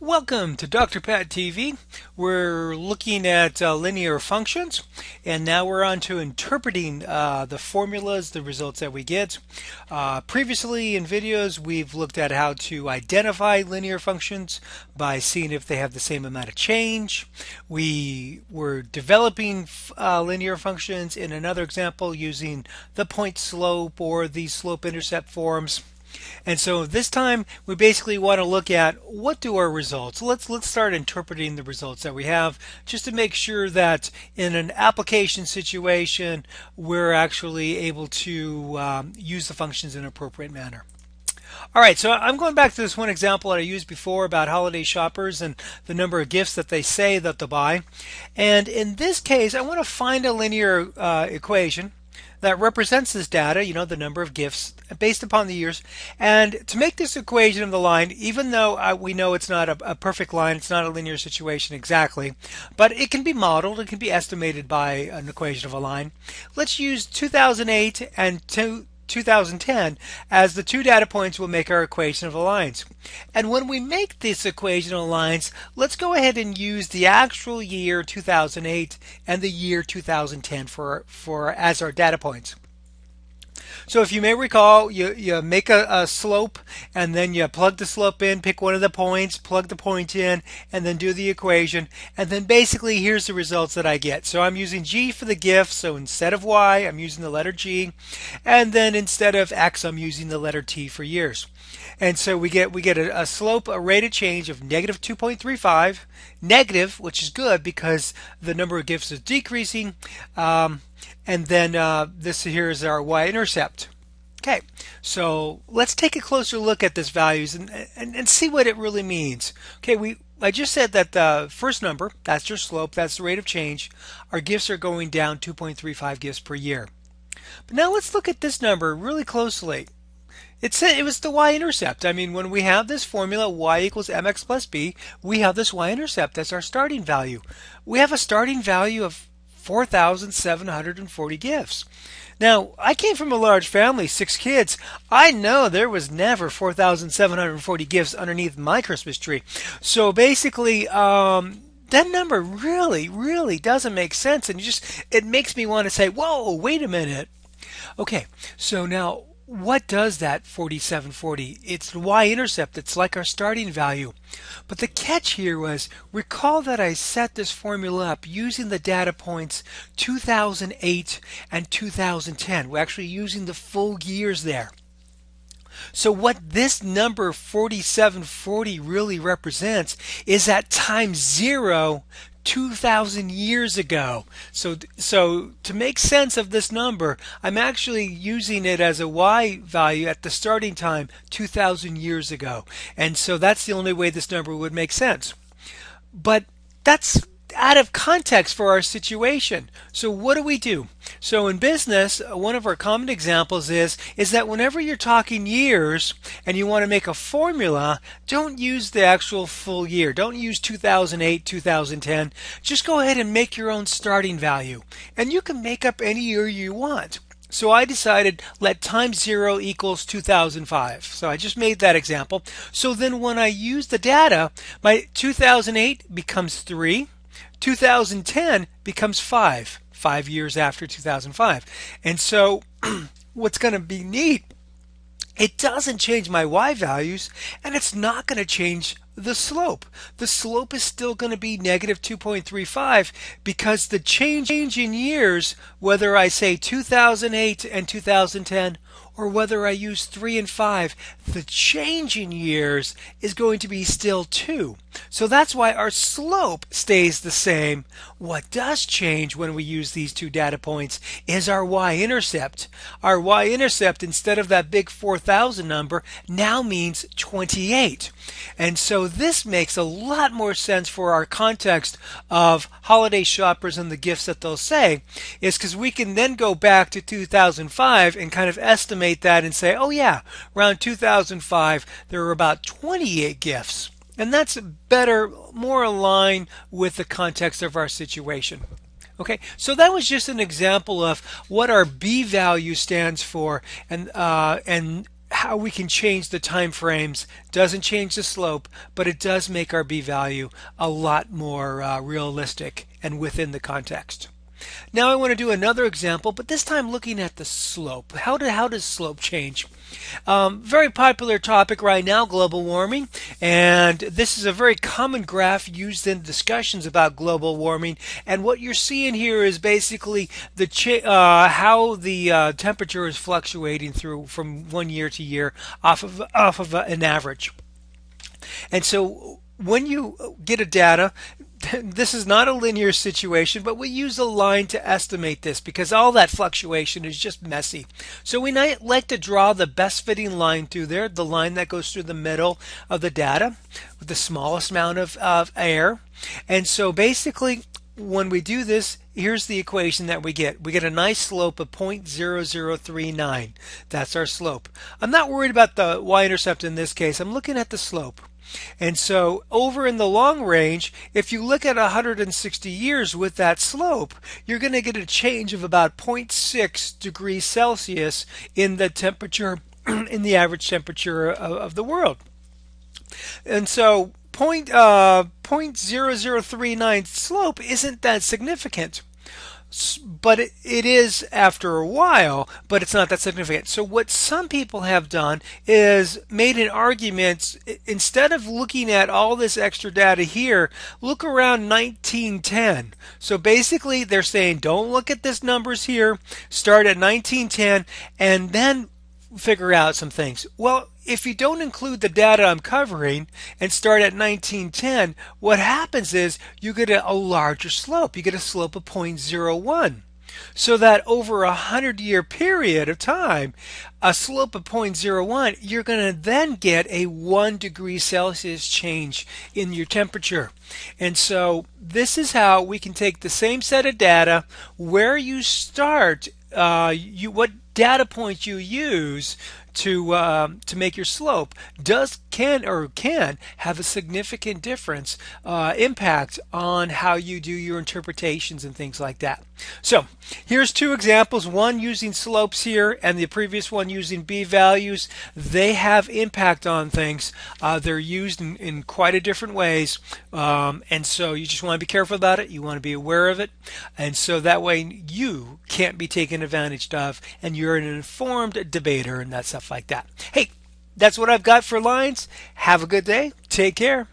Welcome to Dr. Pat TV. We're looking at linear functions, and now we're on to interpreting the formulas, the results that we get. Previously in videos, we've looked at how to identify linear functions by seeing if they have the same amount of change. We were developing linear functions in another example using the point slope or the slope-intercept forms. And so this time we basically want to look at what do our results. Let's start interpreting the results that we have just to make sure that in an application situation we're actually able to use the functions in an appropriate manner. All right, so I'm going back to this one example that I used before about holiday shoppers and the number of gifts that they say that they'll buy. And in this case, I want to find a linear equation that represents this data, the number of gifts based upon the years. And to make this equation of the line, even though we know it's not a perfect line, it's not a linear situation exactly, but it can be modeled, it can be estimated by an equation of a line. Let's use 2008 and 2010 as the two data points will make our equation of the lines. And when we make this equation of the lines, let's go ahead and use the actual year 2008 and the year 2010 for as our data points. So if you may recall, you make a slope and then you plug the slope in, pick one of the points, plug the point in, and then do the equation. And then basically here's the results that I get. So I'm using G for the gift. So instead of Y, I'm using the letter G. And then instead of X, I'm using the letter T for years. And so we get a slope, a rate of change of negative 2.35, negative, which is good because the number of gifts is decreasing. And then this here is our Y-intercept. Okay, so let's take a closer look at this values and see what it really means. Okay, I just said that the first number, that's your slope, that's the rate of change. Our gifts are going down 2.35 gifts per year. But now let's look at this number really closely. It was the y-intercept. I mean, when we have this formula y equals mx plus b, we have this y-intercept as our starting value. We have a starting value of 4,740 gifts. Now, I came from a large family, 6 kids. I know there was never 4,740 gifts underneath my Christmas tree. So basically, that number really doesn't make sense. And it makes me want to say, whoa, wait a minute. Okay, so now, what does that 4740? It's the y-intercept. It's like our starting value. But the catch here was, recall that I set this formula up using the data points 2008 and 2010. We're actually using the full years there. So what this number 4740 really represents is at time zero 2,000 years ago. So to make sense of this number, I'm actually using it as a y value at the starting time 2,000 years ago. And so that's the only way this number would make sense. But that's out of context for our situation. So what do? So in business, one of our common examples is that whenever you're talking years and you want to make a formula, don't use the actual full year. Don't use 2008, 2010. Just go ahead and make your own starting value. And you can make up any year you want. So I decided let time zero equals 2005. So I just made that example. So then when I use the data, my 2008 becomes 3. 2010 becomes 5 years after 2005. And so what's going to be neat, it doesn't change my y values, and it's not going to change the slope. The slope is still going to be negative 2.35 because the change in years, whether I say 2008 and 2010 or whether I use 3 and 5, the change in years is going to be still 2. So that's why our slope stays the same. What does change when we use these two data points is our y-intercept. Our y-intercept, instead of that big 4,000 number, now means 28. And so this makes a lot more sense for our context of holiday shoppers and the gifts that they'll say, is because we can then go back to 2005 and kind of estimate that and say, oh yeah, around 2005 there were about 28 gifts. And that's better, more aligned with the context of our situation. Okay, so that was just an example of what our B value stands for and how we can change the time frames. Doesn't change the slope, but it does make our b-value a lot more realistic and within the context. Now I want to do another example, but this time looking at the slope. How does slope change? Very popular topic right now, global warming, and this is a very common graph used in discussions about global warming. And what you're seeing here is basically how the temperature is fluctuating through from one year to year off of an average. And so when you get a data, this is not a linear situation, but we use a line to estimate this because all that fluctuation is just messy. So we like to draw the best fitting line through there, the line that goes through the middle of the data with the smallest amount of air. And so basically when we do this, here's the equation that we get. We get a nice slope of 0.0039. That's our slope. I'm not worried about the y-intercept in this case. I'm looking at the slope. And so over in the long range, if you look at 160 years with that slope, you're going to get a change of about zero point 0.6 degrees Celsius in the temperature, in the average temperature of the world. And so 0.0039 slope isn't that significant. But it is after a while, but it's not that significant. So what some people have done is made an argument, instead of looking at all this extra data here, look around 1910. So basically they're saying don't look at this numbers here, start at 1910 and then figure out some things. Well, if you don't include the data I'm covering and start at 1910, what happens is you get a larger slope. You get a slope of 0.01. So that over a 100-year period of time, a slope of 0.01, you're going to then get a 1 degree Celsius change in your temperature. And so this is how we can take the same set of data, where you start, what data points you use to make your slope can have a significant difference impact on how you do your interpretations and things like that. So here's two examples, one using slopes here and the previous one using b-values. They have impact on things. They're used in quite a different ways, and so you just want to be careful about it. You want to be aware of it, and so that way you can't be taken advantage of and you're an informed debater and that stuff like that. Hey, that's what I've got for lines. Have a good day. Take care.